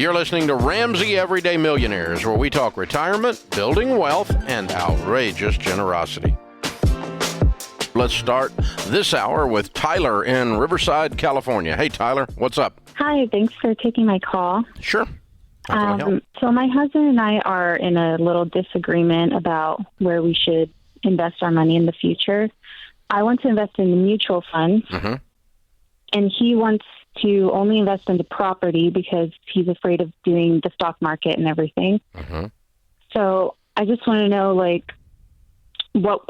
You're listening to Ramsey Everyday Millionaires, where we talk retirement, building wealth, and outrageous generosity. Let's start this hour with Tyler in Riverside, California. Hey, Tyler, what's up? Hi, thanks for taking my call. Sure. How can I help? So my husband and I are in a little disagreement about where we should invest our money in the future. I want to invest in the mutual funds, and he wants to only invest into property because he's afraid of doing the stock market and everything. So I just want to know,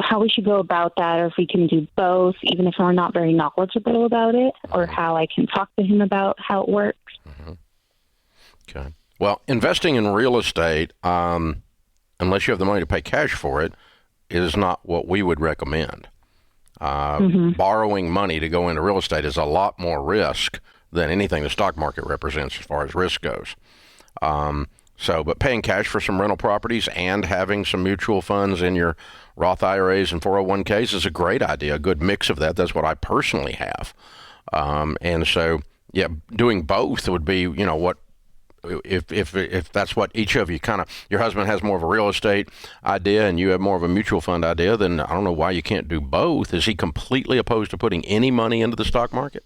how we should go about that, or if we can do both, even if we're not very knowledgeable about it, or how I can talk to him about how it works. Okay. Well, investing in real estate, unless you have the money to pay cash for it, is not what we would recommend. Borrowing money to go into real estate is a lot more risk than anything the stock market represents as far as risk goes. But paying cash for some rental properties and having some mutual funds in your Roth IRAs and 401ks is a great idea, a good mix of that. That's what I personally have. Doing both would be, what, if that's what each of you your husband has more of a real estate idea and you have more of a mutual fund idea, then I don't know why you can't do both. Is he completely opposed to putting any money into the stock market?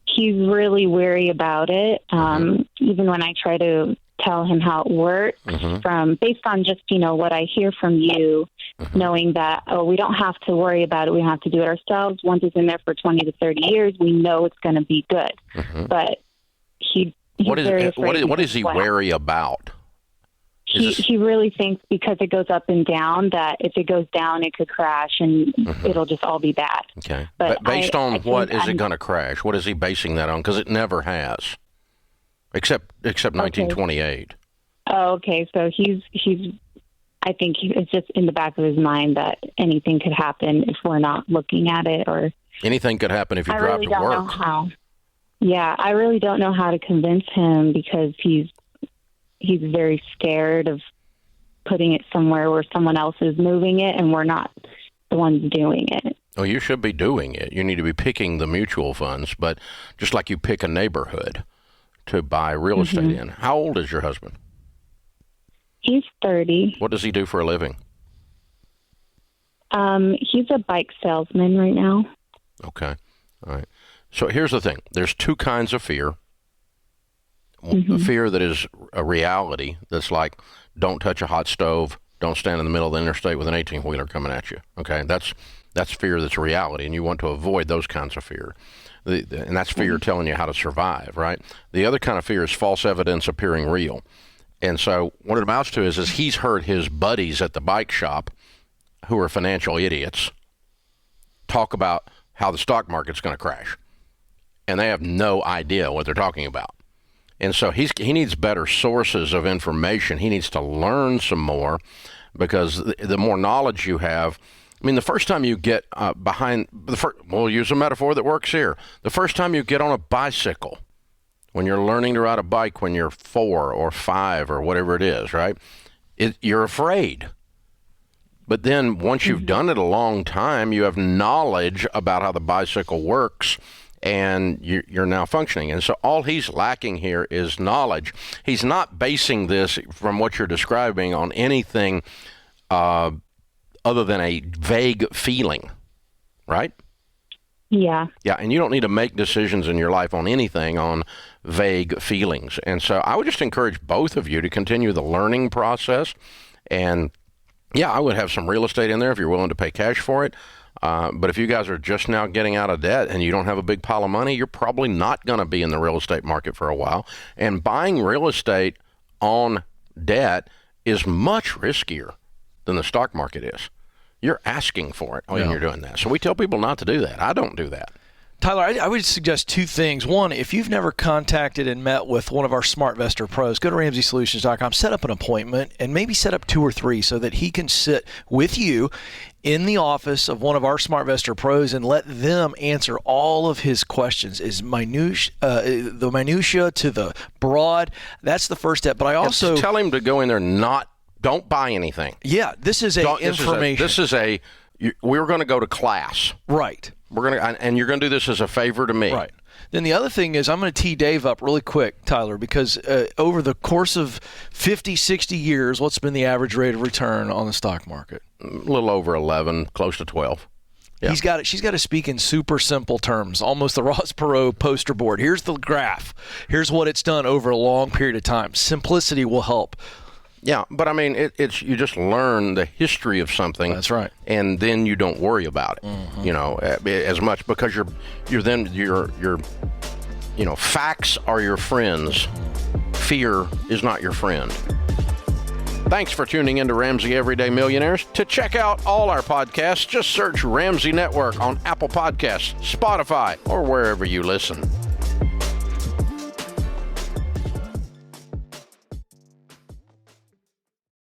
He's really wary about it. Even when I try to tell him how it works, based on just, what I hear from you, knowing that, we don't have to worry about it. We don't have to do it ourselves. Once it's in there for 20 to 30 years, we know it's going to be good. But what is he wary about? He really thinks because it goes up and down that if it goes down, it could crash and it'll just all be bad. Okay. But based on what is it going to crash? What is he basing that on? Because it never has, except 1928. Oh, okay. So I think it's just in the back of his mind that anything could happen if we're not looking at it, or anything could happen if you drive to work. I really don't know how. Yeah, I really don't know how to convince him because he's very scared of putting it somewhere where someone else is moving it and we're not the ones doing it. Oh, you should be doing it. You need to be picking the mutual funds, but just like you pick a neighborhood to buy real estate in. How old is your husband? He's 30. What does he do for a living? He's a bike salesman right now. Okay. All right. So here's the thing. There's two kinds of fear. A fear that is a reality that's like, don't touch a hot stove, don't stand in the middle of the interstate with an 18-wheeler coming at you. Okay, that's fear that's a reality, and you want to avoid those kinds of fear. And that's fear telling you how to survive, right? The other kind of fear is false evidence appearing real. And so what it amounts to is he's heard his buddies at the bike shop, who are financial idiots, talk about how the stock market's going to crash. And they have no idea what they're talking about. And so he needs better sources of information. He needs to learn some more, because the more knowledge you have, the first time you get we'll use a metaphor that works here. The first time you get on a bicycle, when you're learning to ride a bike when you're 4 or 5 or whatever it is, right? You're afraid. But then once you've done it a long time, you have knowledge about how the bicycle works, and you're now functioning. And so all he's lacking here is knowledge. He's not basing this, from what you're describing, on anything other than a vague feeling, right? Yeah. Yeah, and you don't need to make decisions in your life on anything on vague feelings. And so I would just encourage both of you to continue the learning process. And, yeah, I would have some real estate in there if you're willing to pay cash for it. But if you guys are just now getting out of debt and you don't have a big pile of money, you're probably not going to be in the real estate market for a while. And buying real estate on debt is much riskier than the stock market is. You're asking for it when you're doing that. So we tell people not to do that. I don't do that. Tyler, I would suggest two things. One, if you've never contacted and met with one of our SmartVestor pros, go to RamseySolutions.com, set up an appointment, and maybe set up 2 or 3 so that he can sit with you in the office of one of our SmartVestor pros and let them answer all of his questions. The minutia to the broad. That's the first step. But I also tell him to go in there. Don't buy anything. Yeah, this is information. We're going to go to class. Right. And you're going to do this as a favor to me. Right. Then the other thing is I'm going to tee Dave up really quick, Tyler, because over the course of 50, 60 years, what's been the average rate of return on the stock market? A little over 11, close to 12. Yeah. She's got to speak in super simple terms, almost the Ross Perot poster board. Here's the graph. Here's what it's done over a long period of time. Simplicity will help. Yeah, but I mean, it's you just learn the history of something. That's right. And then you don't worry about it, as much, because facts are your friends. Fear is not your friend. Thanks for tuning into Ramsey Everyday Millionaires. To check out all our podcasts, just search Ramsey Network on Apple Podcasts, Spotify, or wherever you listen.